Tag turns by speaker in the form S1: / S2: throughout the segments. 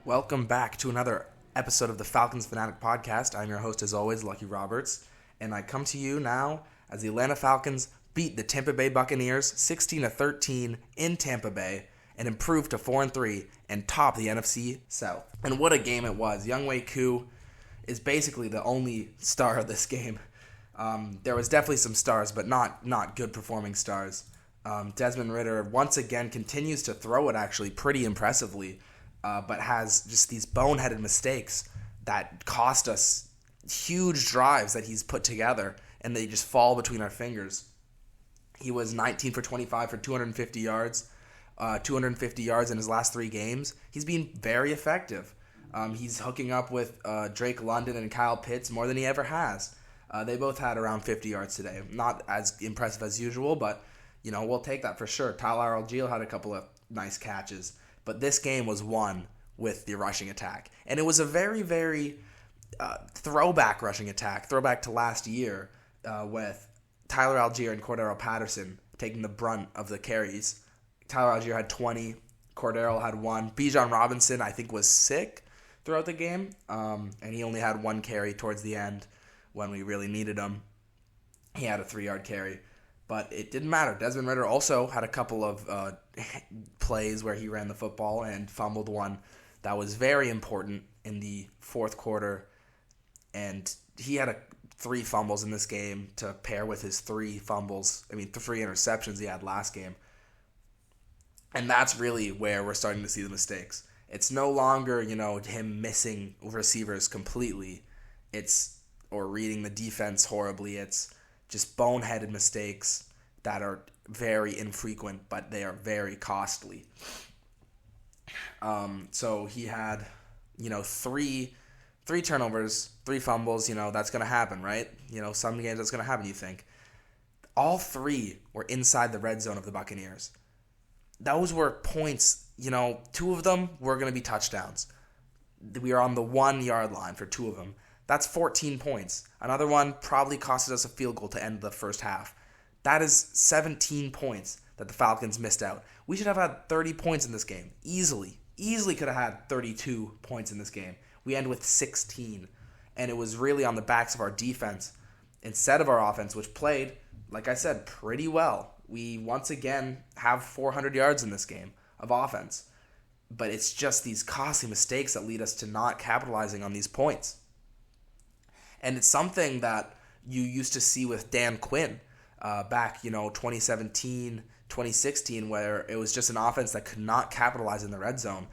S1: Welcome back to another episode of the Falcons Fanatic Podcast. I'm your host, as always, Lucky Roberts, and I come to you now as the Atlanta Falcons beat the Tampa Bay Buccaneers 16-13 in Tampa Bay and improve to 4-3 and top the NFC South. And what a game it was. Younghoe Koo is basically the only star of this game. There was definitely some stars, but not good performing stars. Desmond Ridder once again continues to throw it actually pretty impressively. But has just these boneheaded mistakes that cost us huge drives that he's put together, and they just fall between our fingers. He was 19 for 25 for 250 yards, 250 yards in his last 3 games. He's been very effective. He's hooking up with Drake London and Kyle Pitts more than he ever has. They both had around 50 yards today. Not as impressive as usual, but we'll take that for sure. Tyler Algier had a couple of nice catches. But this game was won with the rushing attack. And it was a very, very throwback rushing attack, throwback to last year with Tyler Algier and Cordero Patterson taking the brunt of the carries. Tyler Algier had 20, Cordero had 1. Bijan Robinson, I think, was sick throughout the game, and he only had 1 carry towards the end when we really needed him. He had a 3-yard carry. But it didn't matter. Desmond Ridder also had a couple of plays where he ran the football and fumbled one that was very important in the fourth quarter. And he had 3 fumbles in this game to pair with his 3 interceptions he had last game. And that's really where we're starting to see the mistakes. It's no longer, him missing receivers completely. Or reading the defense horribly. It's just boneheaded mistakes that are very infrequent, but they are very costly. So he had, 3 turnovers, 3 fumbles. That's going to happen, right? Some games that's going to happen, you think. All 3 were inside the red zone of the Buccaneers. Those were points, 2 of them were going to be touchdowns. We are on the 1-yard line for 2 of them. That's 14 points. Another one probably costed us a field goal to end the first half. That is 17 points that the Falcons missed out. We should have had 30 points in this game. Easily could have had 32 points in this game. We end with 16. And it was really on the backs of our defense instead of our offense, which played, like I said, pretty well. We once again have 400 yards in this game of offense. But it's just these costly mistakes that lead us to not capitalizing on these points. And it's something that you used to see with Dan Quinn back, 2017, 2016, where it was just an offense that could not capitalize in the red zone.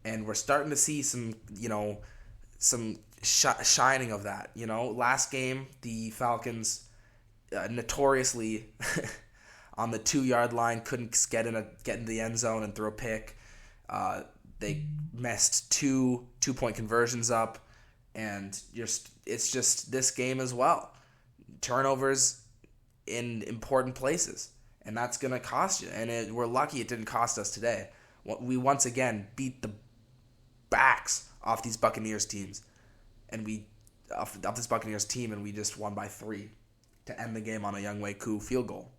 S1: And we're starting to see some shining of that. Last game, the Falcons notoriously on the 2-yard line couldn't get in the end zone and throw a pick. They messed 2 2-point conversions up. And it's just this game as well. Turnovers in important places. And that's going to cost you. And we're lucky it didn't cost us today. We once again beat the backs off these Buccaneers teams. And off this Buccaneers team, and we just won by 3 to end the game on a Younghoe Koo field goal.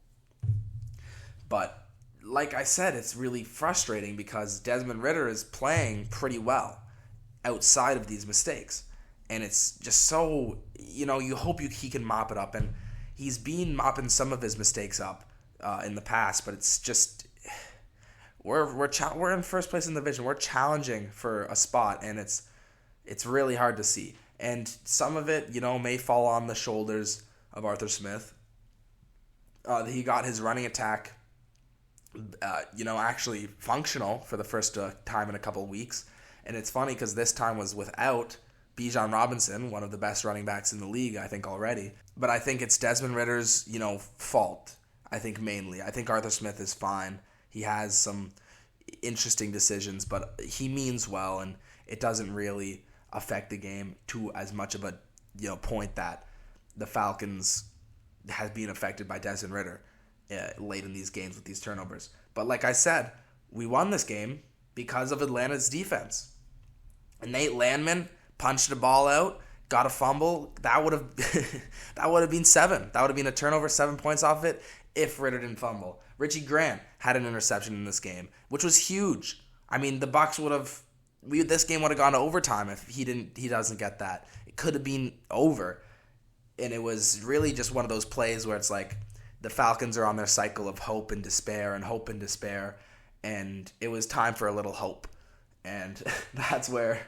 S1: But like I said, it's really frustrating because Desmond Ridder is playing pretty well outside of these mistakes. And it's just so, you hope he can mop it up. And he's been mopping some of his mistakes up in the past. But it's just, we're in first place in the division. We're challenging for a spot. And it's really hard to see. And some of it, may fall on the shoulders of Arthur Smith. He got his running attack, actually functional for the first time in a couple of weeks. And it's funny because this time was without Bijan Robinson, one of the best running backs in the league, I think, already. But I think it's Desmond Ridder's, fault, I think, mainly. I think Arthur Smith is fine. He has some interesting decisions, but he means well, and it doesn't really affect the game to as much of a point that the Falcons has been affected by Desmond Ridder late in these games with these turnovers. But like I said, we won this game because of Atlanta's defense. And Nate Landman punched the ball out, got a fumble. That would have been 7. That would have been a turnover, 7 points off it if Ridder didn't fumble. Richie Grant had an interception in this game, which was huge. I mean, the Bucs would have this game would have gone to overtime if he doesn't get that. It could have been over. And it was really just one of those plays where it's like the Falcons are on their cycle of hope and despair and hope and despair, and it was time for a little hope. And that's where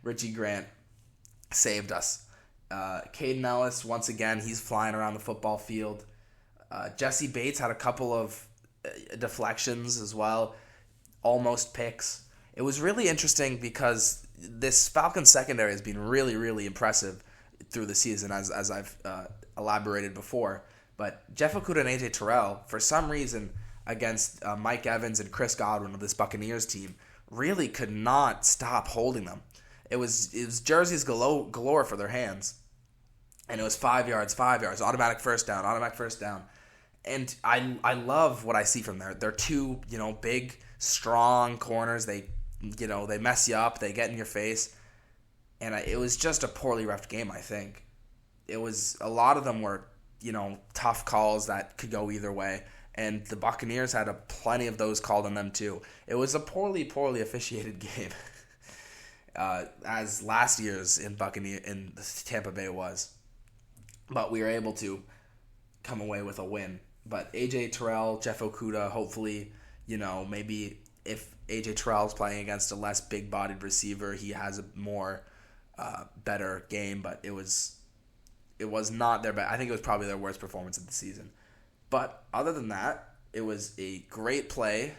S1: Richie Grant saved us. Caden Ellis, once again, he's flying around the football field. Jesse Bates had a couple of deflections as well, almost picks. It was really interesting because this Falcons secondary has been really, really impressive through the season, as I've elaborated before. But Jeff Okudah and A.J. Terrell, for some reason, against Mike Evans and Chris Godwin of this Buccaneers team, really could not stop holding them. It was jerseys galore for their hands. And it was 5 yards, automatic first down. And I love what I see from there. They're two, big, strong corners. They mess you up. They get in your face. And it was just a poorly reffed game, I think. It was, a lot of them were, tough calls that could go either way. And the Buccaneers had plenty of those called on them too. It was a poorly officiated game, as last year's in Tampa Bay was. But we were able to come away with a win. But A.J. Terrell, Jeff Okudah, hopefully, maybe if A.J. Terrell's playing against a less big-bodied receiver, he has a more better game. But it was not their best. I think it was probably their worst performance of the season. But other than that, it was a great play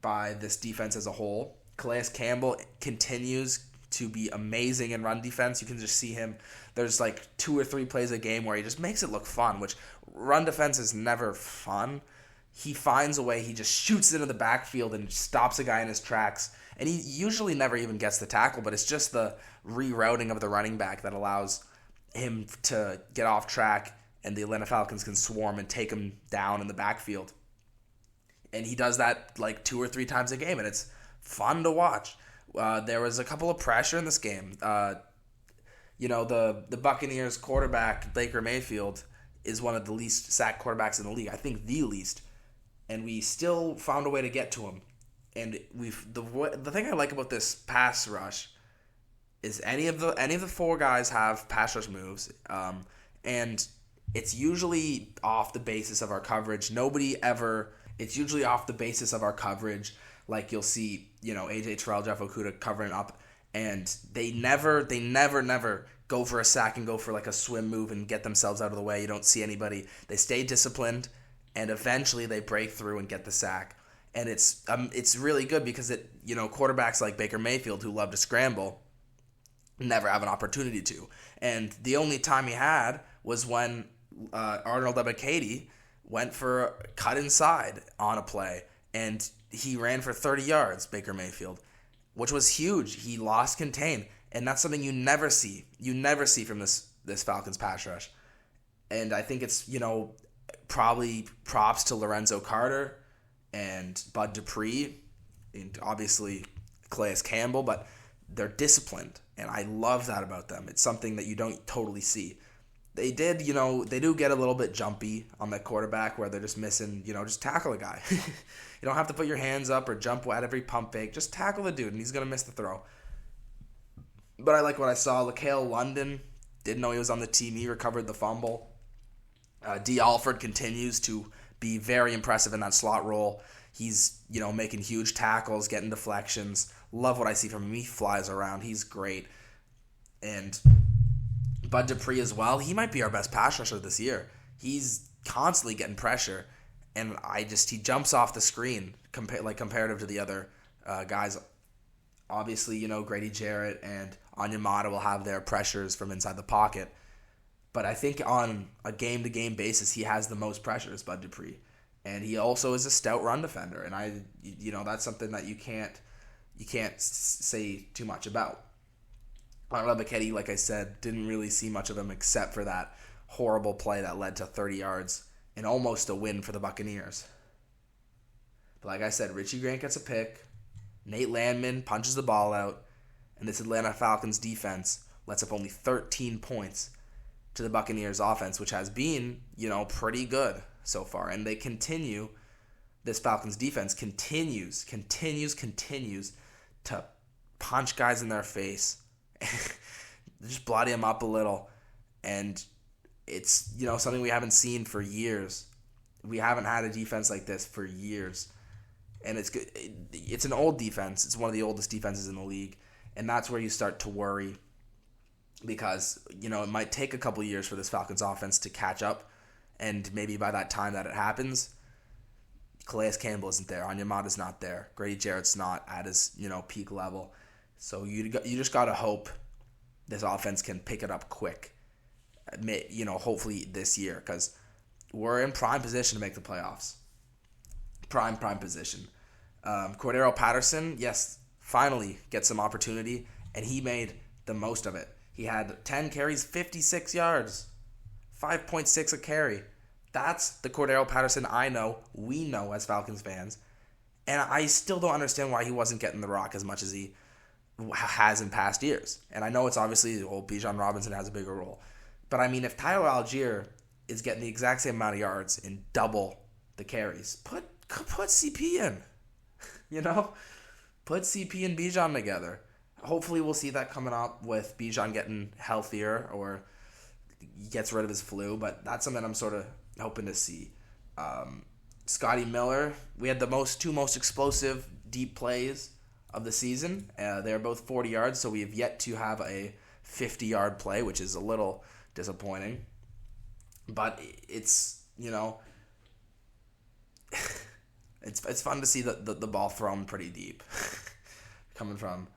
S1: by this defense as a whole. Calais Campbell continues to be amazing in run defense. You can just see him. There's like 2 or 3 plays a game where he just makes it look fun, which run defense is never fun. He finds a way. He just shoots into the backfield and stops a guy in his tracks. And he usually never even gets the tackle, but it's just the rerouting of the running back that allows him to get off track, and the Atlanta Falcons can swarm and take him down in the backfield. And he does that like 2 or 3 times a game, and it's fun to watch. There was a couple of pressure in this game. The Buccaneers quarterback, Baker Mayfield, is one of the least sacked quarterbacks in the league. I think the least. And we still found a way to get to him. And the thing I like about this pass rush is any of the 4 guys have pass rush moves, and it's usually off the basis of our coverage. It's usually off the basis of our coverage. Like you'll see, A.J. Terrell, Jeff Okudah covering up, and they never go for a sack and go for like a swim move and get themselves out of the way. You don't see anybody. They stay disciplined, and eventually they break through and get the sack. And it's really good because quarterbacks like Baker Mayfield, who love to scramble, never have an opportunity to. And the only time he had was when Arnold Ebiketie went for a cut inside on a play, and he ran for 30 yards, Baker Mayfield, which was huge. He lost contain, and that's something you never see. You never see from this Falcons pass rush. And I think it's, probably props to Lorenzo Carter and Bud Dupree, and obviously Calais Campbell, but they're disciplined, and I love that about them. It's something that you don't totally see. They do get a little bit jumpy on the quarterback where they're just missing, just tackle a guy. You don't have to put your hands up or jump at every pump fake. Just tackle the dude, and he's going to miss the throw. But I like what I saw. LaCale London, didn't know he was on the team. He recovered the fumble. D. Alford continues to be very impressive in that slot role. He's, making huge tackles, getting deflections. Love what I see from him. He flies around. He's great. And Bud Dupree as well. He might be our best pass rusher this year. He's constantly getting pressure, and he jumps off the screen comparative to the other guys. Obviously, Grady Jarrett and Onyemata will have their pressures from inside the pocket. But I think on a game-to-game basis, he has the most pressures, Bud Dupree. And he also is a stout run defender. And that's something that you can't say too much about. Arnold Ebiketie, like I said, didn't really see much of him except for that horrible play that led to 30 yards and almost a win for the Buccaneers. But like I said, Richie Grant gets a pick. Nate Landman punches the ball out. And this Atlanta Falcons defense lets up only 13 points to the Buccaneers offense, which has been, pretty good so far. And they continue, this Falcons defense continues to punch guys in their face, just bloody them up a little, and it's something we haven't seen for years. We haven't had a defense like this for years, and it's good. It's an old defense. It's one of the oldest defenses in the league, and that's where you start to worry because it might take a couple years for this Falcons offense to catch up, and maybe by that time that it happens, Calais Campbell isn't there, Onyemata's not there, Grady Jarrett's not at his peak level, so you just gotta hope this offense can pick it up quick. Hopefully this year, because we're in prime position to make the playoffs. Prime position. Cordero Patterson, yes, finally gets some opportunity, and he made the most of it. He had 10 carries, 56 yards, 5.6 a carry. That's the Cordero Patterson we know as Falcons fans. And I still don't understand why he wasn't getting the rock as much as he has in past years. And I know it's obviously, Bijan Robinson has a bigger role. But I mean, if Tyler Algier is getting the exact same amount of yards and double the carries, put CP in. Put CP and Bijan together. Hopefully we'll see that coming up with Bijan getting healthier or gets rid of his flu. But that's something I'm sort of hoping to see. Scotty Miller, we had the two most explosive deep plays of the season. They're both 40 yards, so we have yet to have a 50-yard play, which is a little disappointing. But it's it's fun to see the ball thrown pretty deep, coming from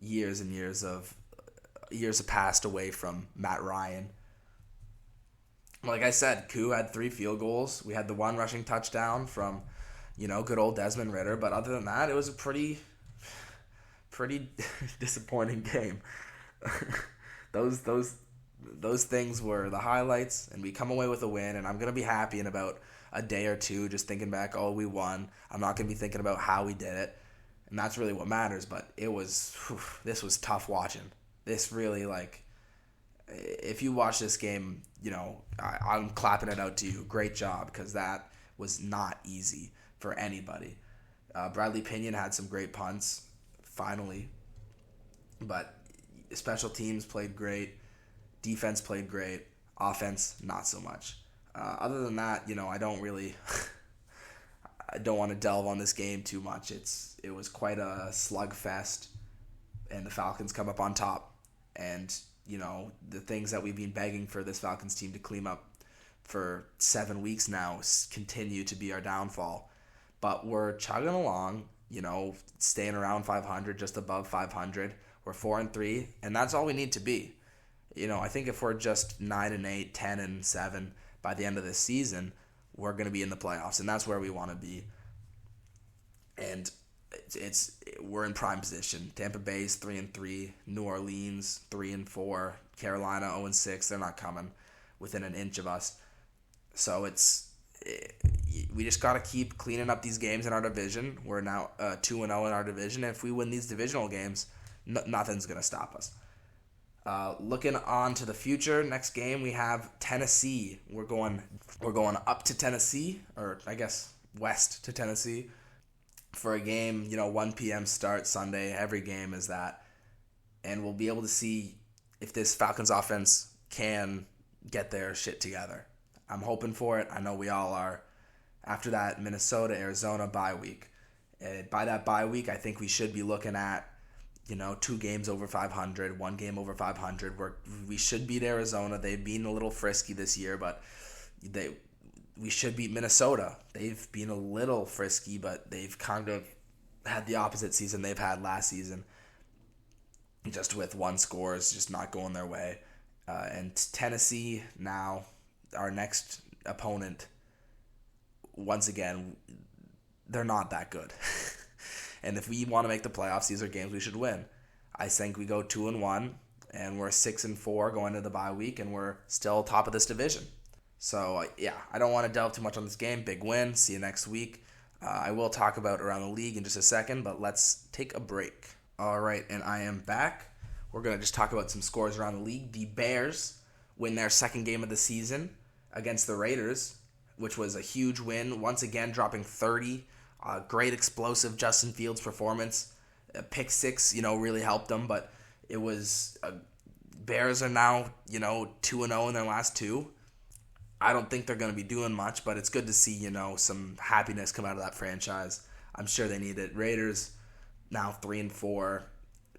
S1: years and years of passed away from Matt Ryan. Like I said, Koo had 3 field goals. We had the 1 rushing touchdown from, good old Desmond Ridder. But other than that, it was a pretty disappointing game. Those things were the highlights, and we come away with a win. And I'm gonna be happy in about a day or two, just thinking back, we won. I'm not gonna be thinking about how we did it, and that's really what matters. But this was tough watching. This really, if you watch this game, I'm clapping it out to you. Great job, because that was not easy for anybody. Bradley Pinion had some great punts, finally. But special teams played great. Defense played great. Offense, not so much. Other than that, I don't really... I don't want to delve on this game too much. It was quite a slugfest, and the Falcons come up on top. And the things that we've been begging for this Falcons team to clean up for 7 weeks now continue to be our downfall. But we're chugging along, staying around 500, just above 500. We're 4-3, and that's all we need to be. I think if we're just 9-8, 10-7 by the end of this season, we're going to be in the playoffs, and that's where we want to be. And we're in prime position. Tampa Bay's 3-3, New Orleans 3-4, Carolina 0-6. They're not coming within an inch of us. So we just got to keep cleaning up these games in our division. We're now 2-0 in our division. And if we win these divisional games, nothing's going to stop us. Looking on to the future, next game we have Tennessee. We're going up to Tennessee, or I guess west to Tennessee, for a game, 1 p.m. start Sunday. Every game is that. And we'll be able to see if this Falcons offense can get their shit together. I'm hoping for it. I know we all are. After that, Minnesota, Arizona bye week. By that bye week, I think we should be looking at, 2 games over 500, 1 game over 500. We should beat Arizona. They've been a little frisky this year, but we should beat Minnesota. They've been a little frisky, but they've kind of had the opposite season they've had last season, just with 1 scores just not going their way. And Tennessee now, our next opponent, once again, they're not that good. And if we want to make the playoffs, these are games we should win. I think we go 2-1, and we're 6-4 going into the bye week, and we're still top of this division. So, I don't want to delve too much on this game. Big win. See you next week. I will talk about around the league in just a second, but let's take a break. All right, and I am back. We're going to just talk about some scores around the league. The Bears win their second game of the season against the Raiders, which was a huge win. Once again, dropping 30. Great explosive Justin Fields performance. A pick six, really helped them, but it was Bears are now, 2-0 in their last two. I don't think they're going to be doing much, but it's good to see, some happiness come out of that franchise. I'm sure they need it. Raiders now 3-4.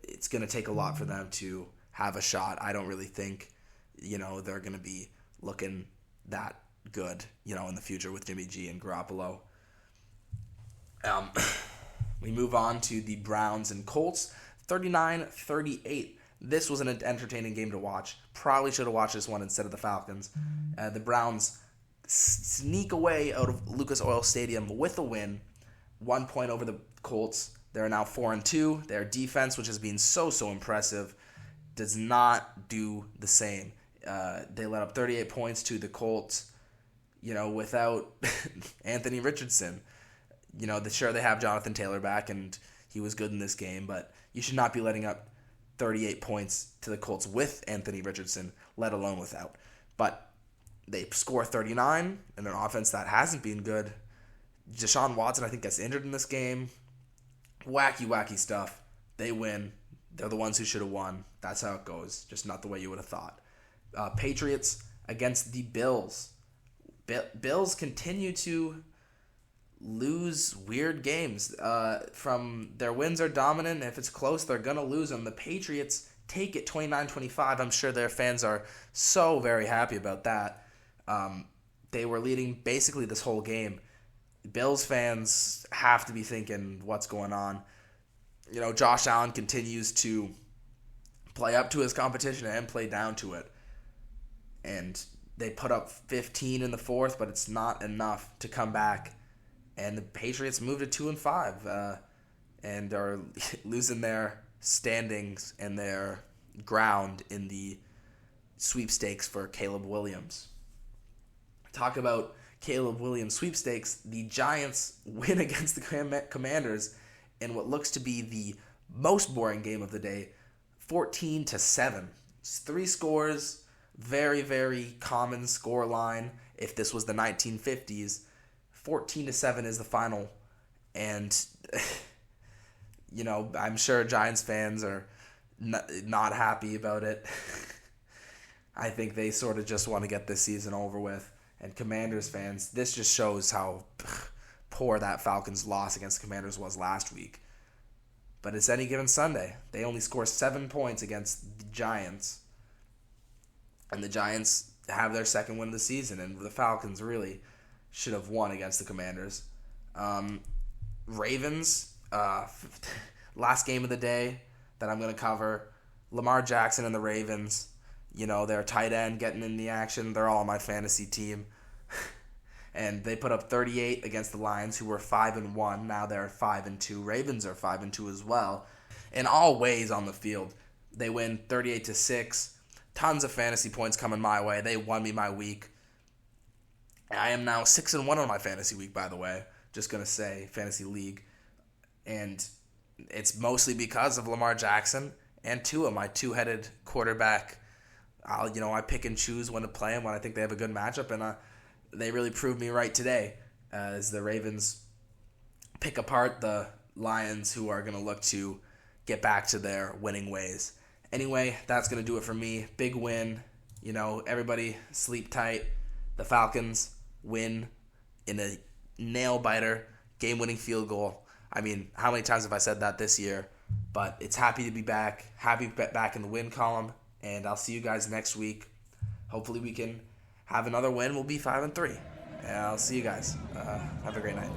S1: It's going to take a lot for them to have a shot. I don't really think, they're going to be looking that good, in the future with Jimmy G and Garoppolo. We move on to the Browns and Colts, 39-38. This was an entertaining game to watch. Probably should have watched this one instead of the Falcons. The Browns sneak away out of Lucas Oil Stadium with a win, 1 point over the Colts. They're now 4-2. Their defense, which has been so impressive, does not do the same. They let up 38 points to the Colts, without Anthony Richardson. Sure, they have Jonathan Taylor back, and he was good in this game, but you should not be letting up 38 points to the Colts with Anthony Richardson, let alone without. But they score 39 in an offense that hasn't been good. Deshaun Watson, I think, gets injured in this game. Wacky stuff. They win. They're the ones who should have won. That's how it goes. Just not the way you would have thought. Patriots against the Bills. Bills continue to lose weird games. From their wins are dominant. If it's close, they're going to lose them. The Patriots take it 29-25. I'm sure their fans are so very happy about that. They were leading basically this whole game. Bills fans have to be thinking, what's going on? Josh Allen continues to play up to his competition and play down to it. And they put up 15 in the fourth, but it's not enough to come back. And the Patriots moved to 2-5 and are losing their standings and their ground in the sweepstakes for Caleb Williams. Talk about Caleb Williams sweepstakes. The Giants win against the Commanders in what looks to be the most boring game of the day, 14-7. It's 3 scores, very, very common score line. If this was the 1950s, 14-7 is the final, and I'm sure Giants fans are not happy about it. I think they sort of just want to get this season over with. And Commanders fans, this just shows how poor that Falcons loss against Commanders was last week. But it's any given Sunday. They only score 7 points against the Giants, and the Giants have their second win of the season, and the Falcons really should have won against the Commanders. Ravens, last game of the day that I'm going to cover. Lamar Jackson and the Ravens, their tight end getting in the action. They're all on my fantasy team. And they put up 38 against the Lions, who were 5-1. Now they're 5-2. Ravens are 5-2 as well. In all ways on the field, they win 38-6. Tons of fantasy points coming my way. They won me my week. I am now 6-1 on my fantasy week, by the way. Just going to say, fantasy league. And it's mostly because of Lamar Jackson and Tua, my two-headed quarterback. I pick and choose when to play them when I think they have a good matchup, and they really proved me right today as the Ravens pick apart the Lions, who are going to look to get back to their winning ways. Anyway, that's going to do it for me. Big win. Everybody sleep tight. The Falcons win in a nail-biter, game-winning field goal. I mean, how many times have I said that this year? But it's happy to be back. Happy to be back in the win column. And I'll see you guys next week. Hopefully we can have another win. We'll be 5-3. And I'll see you guys. Have a great night.